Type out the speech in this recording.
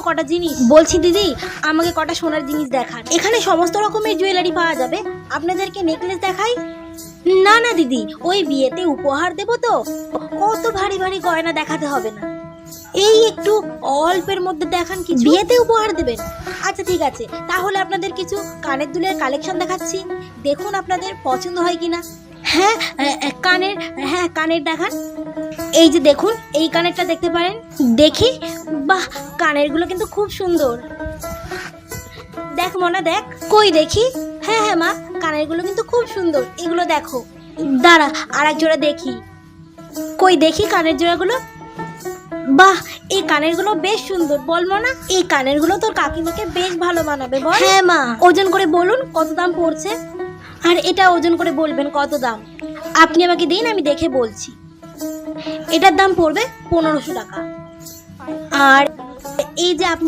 কটা জিনিস বলছি দিদি, আমাকে কটা সোনার জিনিস দেখান। এখানে সমস্ত রকমের জুয়েলারি পাওয়া যাবে। আপনাদেরকে নেকলেস দেখাই? না না দিদি, ওই বিয়েতে উপহার দেবো তো, অত ভারী ভারী গয়না দেখাতে হবে না। এই একটু অল্পের মধ্যে দেখান কি, বিয়েতে উপহার দেবেন? আচ্ছা ঠিক আছে, তাহলে আপনাদের কিছু কানের দুলের কালেকশন দেখাচ্ছি, দেখুন আপনাদের পছন্দ হয় কিনা। হ্যাঁ কানের, হ্যাঁ কানের দেখান। এই যে দেখুন, এই কানেরটা দেখতে পারেন, দেখি। বাহ, কানেরগুলো কিন্তু খুব সুন্দর। দেখ মনা দেখ, কই দেখি। হ্যাঁ হ্যাঁ মা, কানেরগুলো কিন্তু খুব সুন্দর, এগুলো দেখো। দাঁড়া আর এক জোড়া দেখি, কই দেখি কানের জোড়াগুলো। বাহ, এই কানেরগুলো বেশ সুন্দর, বল মনা, এই কানেরগুলো তোর কাকিমাকে বেশ ভালো মানাবে বল। হ্যাঁ মা। ওজন করে বলুন কত দাম পড়ছে, আর এটা ওজন করে বলবেন কত দাম। আপনি আমাকে দিন, আমি দেখে বলছি। এটার দাম পড়বে 1500 টাকা। আর এই যে আপনি